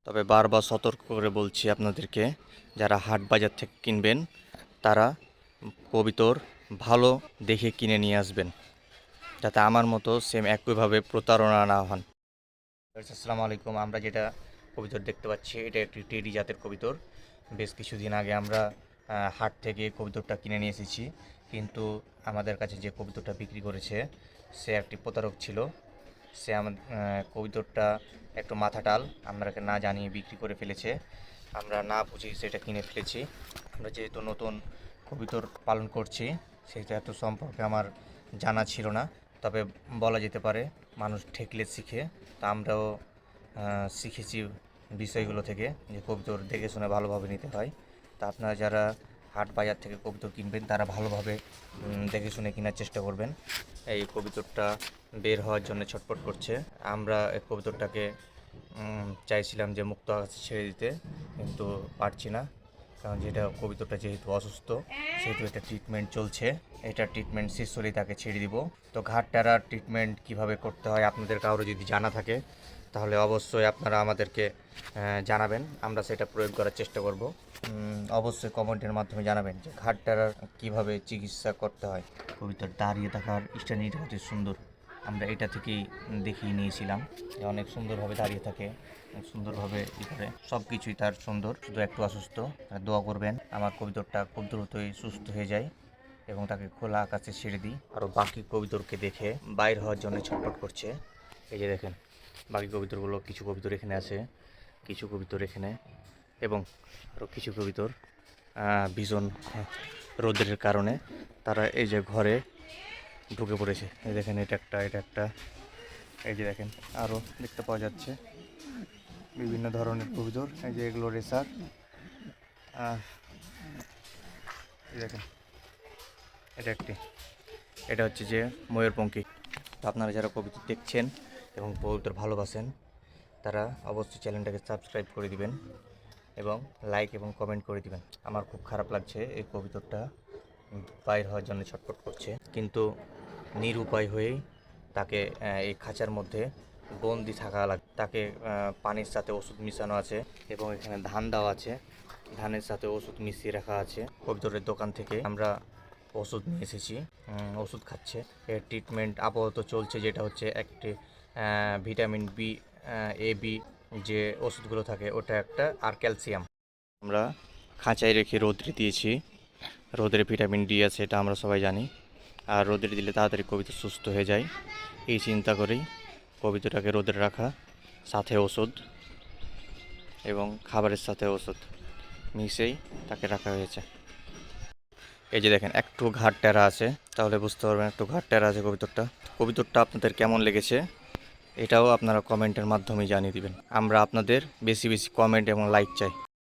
তবে বারবার সতর্ক করে বলছি আপনাদেরকে, যারা হাট বাজার থেকে কিনবেন তারা কবিতর ভালো দেখে কিনে নিয়ে আসবেন, যাতে আমার মতো সেম একইভাবে প্রতারণা না হন। আসসালামু আলাইকুম। আমরা যেটা কবিতর দেখতে পাচ্ছি এটা একটি টেডি জাতের কবিতর। বেশ কিছুদিন আগে আমরা হাট থেকে কবিতরটা কিনে নিয়ে এসেছি, কিন্তু আমাদের কাছে যে কবিতরটা বিক্রি করেছে সে একটি প্রতারক ছিল। সে আমাদের কবিতরটা একটু মাথাটাল আমাদেরকে না জানিয়ে বিক্রি করে ফেলেছে। আমরা না বুঝেই সেটা কিনে ফেলেছি। আমরা যেহেতু নতুন কবিতর পালন করছি সেটা এত সম্পর্কে আমার জানা ছিল না। তবে বলা যেতে পারে মানুষ ঠেকলে শিখে, তা আমরাও শিখেছি বিষয়গুলো থেকে, যে কবুতর দেখে শুনে ভালোভাবে নিতে হয়। তা আপনারা যারা হাট বাজার থেকে কবুতর কিনবেন তারা ভালোভাবে দেখে শুনে কেনার চেষ্টা করবেন। এই কবুতরটা বের হওয়ার জন্য ছটফট করছে। আমরা এই কবুতরটাকে চাইছিলাম যে মুক্ত আকাশে ছেড়ে দিতে, কিন্তু পারছি না, কারণ যেটা কবুতরটা যেহেতু অসুস্থ সেহেতু এটা ট্রিটমেন্ট চলছে। এটা ট্রিটমেন্ট শেষ হলেই তাকে ছেড়ে দিব। তো ঘাড়টারার ট্রিটমেন্ট কিভাবে করতে হয় আপনাদের কারো যদি জানা থাকে তাহলে অবশ্যই আপনারা আমাদেরকে জানাবেন, আমরা সেটা প্রয়োগ করার চেষ্টা করব। অবশ্যই কমেন্টের মাধ্যমে জানাবেন যে ঘাড়টারার কীভাবে চিকিৎসা করতে হয়। কবিতার দাঁড়িয়ে থাকার স্ট্যান্ডটা অতি সুন্দর, আমরা এটা থেকেই দেখিয়ে নিয়েছিলাম যে অনেক সুন্দরভাবে দাঁড়িয়ে থাকে, সুন্দরভাবে করে সব কিছুই তার সুন্দর, শুধু একটু অসুস্থ। দোয়া করবেন আমার কবিতরটা খুব দ্রুতই সুস্থ হয়ে যায় এবং তাকে খোলা আকাশে ছেড়ে দিই। আরও বাকি কবিতরকে দেখে বাইর হওয়ার জন্য ছটফট করছে। এই যে দেখেন বাকি কবিতরগুলো, কিছু কবিতর এখানে আছে, কিছু কবিতর এখানে, এবং আরও কিছু কবিতর ভীষণ রোদের কারণে তারা এই যে ঘরে ঢুকে পড়েছে। এই দেখেন এটা একটা, এই যে দেখেন আরও দেখতে পাওয়া যাচ্ছে বিভিন্ন ধরনের কবুতর। এই যে এগুলো রেসার, দেখেন এটা হচ্ছে যে ময়ূরপঙ্খী। তো আপনারা যারা কবুতর দেখছেন এবং কবুতর ভালোবাসেন তারা অবশ্যই চ্যানেলটাকে সাবস্ক্রাইব করে দিবেন এবং লাইক এবং কমেন্ট করে দিবেন। আমার খুব খারাপ লাগছে, এই কবুতরটা বাইর হওয়ার জন্য ছটফট করছে, কিন্তু নিরুপায় হয়েই তাকে এই খাঁচার মধ্যে বন্দি থাকা লাগে। তাকে পানির সাথে ওষুধ মিশানো আছে এবং এখানে ধান দেওয়া আছে, ধানের সাথে ওষুধ মিশিয়ে রাখা আছে। কবুতরের দোকান থেকে আমরা ওষুধ নিয়ে এসেছি, ওষুধ খাচ্ছে। এর ট্রিটমেন্ট আপাতত চলছে, যেটা হচ্ছে একটি ভিটামিন বি, এ বি যে ওষুধগুলো থাকে ওটা একটা, আর ক্যালসিয়াম। আমরা খাঁচায় রেখে রোদ্রে দিয়েছি, রোদের ভিটামিন ডি আছে এটা আমরা সবাই জানি, আর রোদে দিলে তাড়াতাড়ি কবিতর সুস্থ হয়ে যায়। এই চিন্তা করেই কবিতরটাকে রোদে রাখা, সাথে ওষুধ এবং খাবারের সাথে ওষুধ মিশিয়েই তাকে রাখা হয়েছে। এই যে দেখেন একটু ঘাড় টেরা আছে, তাহলে বুঝতে পারবেন একটু ঘাড় টেরা আছে কবিতরটা আপনাদের কেমন লেগেছে এটাও আপনারা কমেন্টের মাধ্যমে জানিয়ে দিবেন। আমরা আপনাদের বেশি বেশি কমেন্ট এবং লাইক চাই।